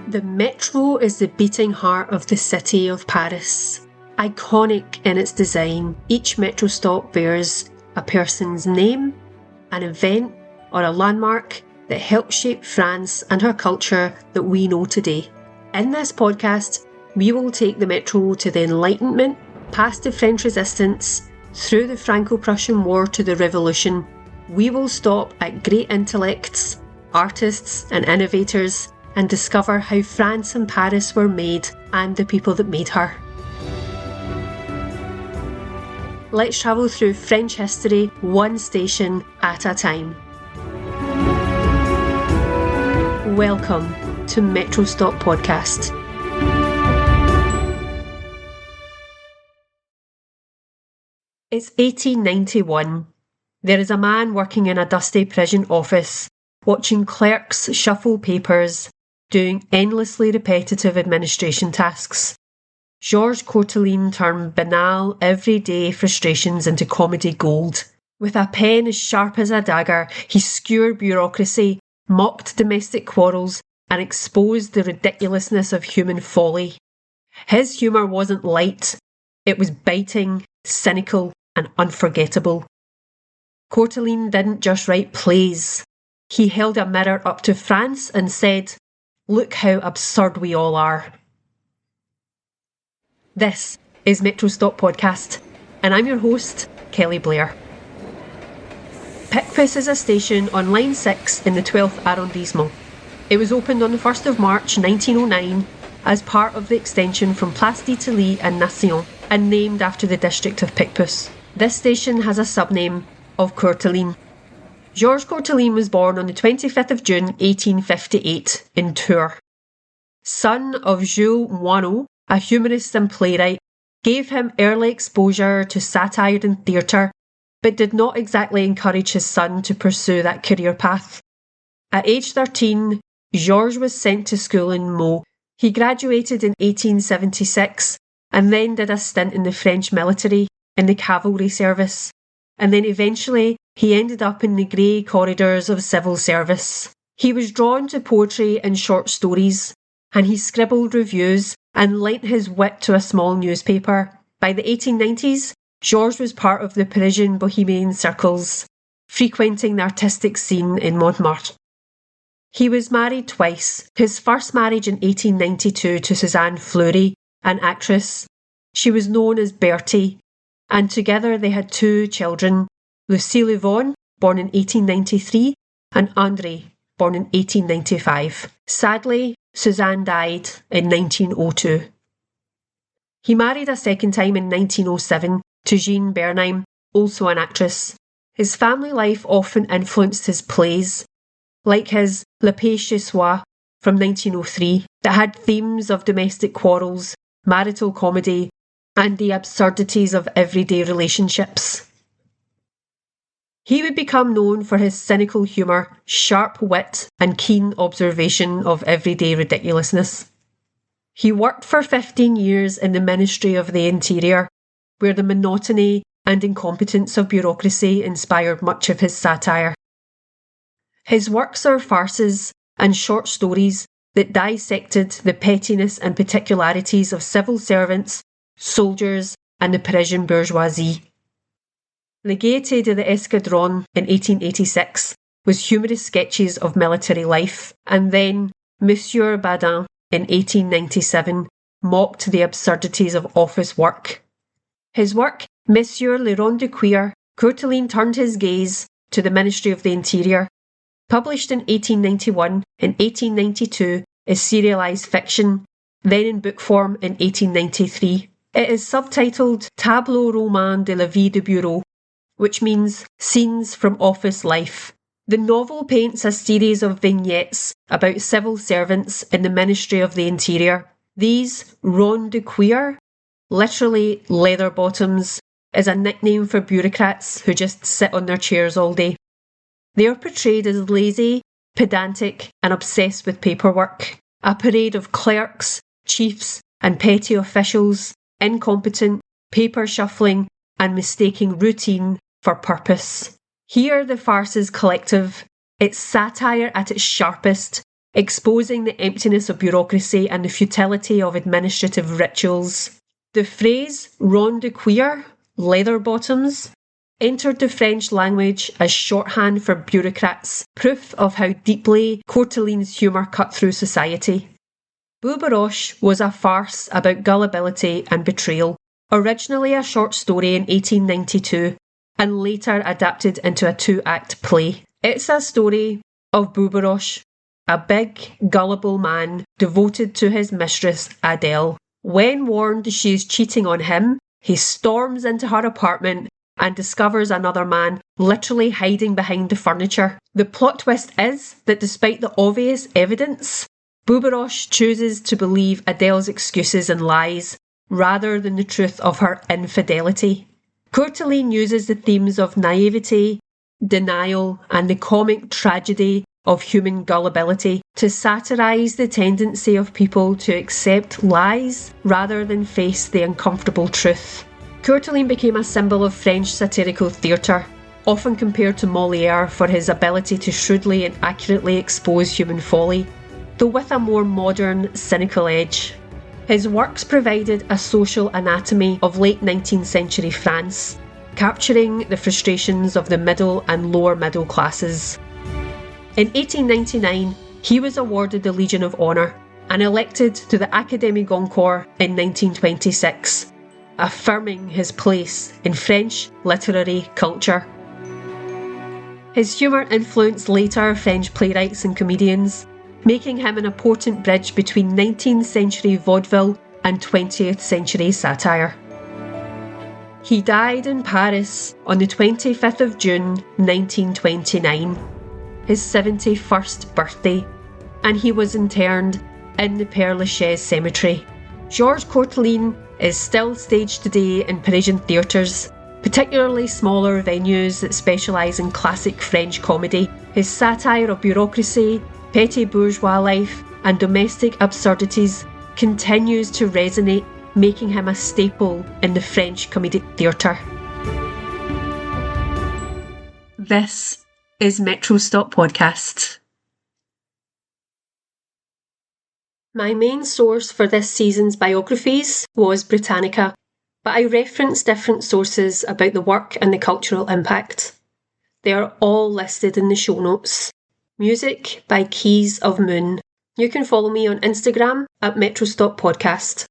The metro is the beating heart of the city of Paris. Iconic in its design, each metro stop bears a person's name, an event, or a landmark that helped shape France and her culture that we know today. In this podcast, we will take the metro to the Enlightenment, past the French Resistance, through the Franco-Prussian War to the Revolution. We will stop at great intellects, artists and innovators and discover how France and Paris were made and the people that made her. Let's travel through French history, one station at a time. Welcome to Metro Stop Podcast. It's 1891. There is a man working in a dusty prison office, watching clerks shuffle papers, doing endlessly repetitive administration tasks. Georges Courteline turned banal, everyday frustrations into comedy gold. With a pen as sharp as a dagger, he skewered bureaucracy, mocked domestic quarrels, and exposed the ridiculousness of human folly. His humour wasn't light, it was biting, cynical, and unforgettable. Courteline didn't just write plays. He held a mirror up to France and said, "Look how absurd we all are." This is Metro Stop Podcast, and I'm your host, Kelly Blair. Picpus is a station on Line 6 in the 12th arrondissement. It was opened on the 1st of March 1909 as part of the extension from Place d'Italie and Nation, and named after the district of Picpus. This station has a subname of Courteline. Georges Courteline was born on the 25th of June 1858 in Tours. Son of Jules Moineau, a humorist and playwright, gave him early exposure to satire and theatre, but did not exactly encourage his son to pursue that career path. At age 13, Georges was sent to school in Meaux. He graduated in 1876 and then did a stint in the French military in the cavalry service, and then eventually he ended up in the grey corridors of civil service. He was drawn to poetry and short stories, and he scribbled reviews and lent his wit to a small newspaper. By the 1890s, Georges was part of the Parisian bohemian circles, frequenting the artistic scene in Montmartre. He was married twice, his first marriage in 1892 to Suzanne Fleury, an actress. She was known as Bertie, and together they had two children, Lucille Yvonne, born in 1893, and André, born in 1895. Sadly, Suzanne died in 1902. He married a second time in 1907 to Jean Bernheim, also an actress. His family life often influenced his plays, like his Le Pays chez soi from 1903, that had themes of domestic quarrels, marital comedy, and the absurdities of everyday relationships. He would become known for his cynical humour, sharp wit, and keen observation of everyday ridiculousness. He worked for 15 years in the Ministry of the Interior, where the monotony and incompetence of bureaucracy inspired much of his satire. His works are farces and short stories that dissected the pettiness and particularities of civil servants, soldiers, and the Parisian bourgeoisie. La Gaieté de l'Escadron in 1886 was humorous sketches of military life, and then Monsieur Badin in 1897 mocked the absurdities of office work. His work, Monsieur le Rond de Cuir, Courteline turned his gaze to the Ministry of the Interior. Published in 1891 and 1892 as serialised fiction, then in book form in 1893. It is subtitled Tableau roman de la vie de bureau, which means scenes from office life. The novel paints a series of vignettes about civil servants in the Ministry of the Interior. These ronds de cuir, literally leather bottoms, is a nickname for bureaucrats who just sit on their chairs all day. They are portrayed as lazy, pedantic, and obsessed with paperwork. A parade of clerks, chiefs, and petty officials, incompetent, paper shuffling, and mistaking routine for purpose. Here the farce is collective. It's satire at its sharpest. exposing the emptiness of bureaucracy and the futility of administrative rituals. The phrase ronde de cuir, leather bottoms, entered the French language as shorthand for bureaucrats, proof of how deeply Courteline's humour cut through society. Bureaucracy was a farce about gullibility and betrayal, originally a short story in 1892 and later adapted into a 2-act play. It's a story of Bureaucracy, a big, gullible man devoted to his mistress Adele. When warned she is cheating on him, he storms into her apartment and discovers another man literally hiding behind the furniture. The plot twist is that despite the obvious evidence, Bureaucracy chooses to believe Adele's excuses and lies rather than the truth of her infidelity. Courteline uses the themes of naivety, denial, and the comic tragedy of human gullibility to satirise the tendency of people to accept lies rather than face the uncomfortable truth. Courteline became a symbol of French satirical theatre, often compared to Molière for his ability to shrewdly and accurately expose human folly, though with a more modern, cynical edge. His works provided a social anatomy of late 19th century France, capturing the frustrations of the middle and lower middle classes. In 1899, he was awarded the Legion of Honour and elected to the Académie Goncourt in 1926, affirming his place in French literary culture. His humour influenced later French playwrights and comedians, making him an important bridge between 19th century vaudeville and 20th century satire. He died in Paris on the 25th of June 1929, his 71st birthday, and he was interned in the Père Lachaise cemetery. Georges Courteline is still staged today in Parisian theatres, particularly smaller venues that specialise in classic French comedy. His satire of bureaucracy, petty bourgeois life, and domestic absurdities continues to resonate, making him a staple in the French comedic theatre. This is Metro Stop Podcast. My main source for this season's biographies was Britannica, but I referenced different sources about the work and the cultural impact. They are all listed in the show notes. Music by Keys of Moon. You can follow me on Instagram at Metro Stop Podcast.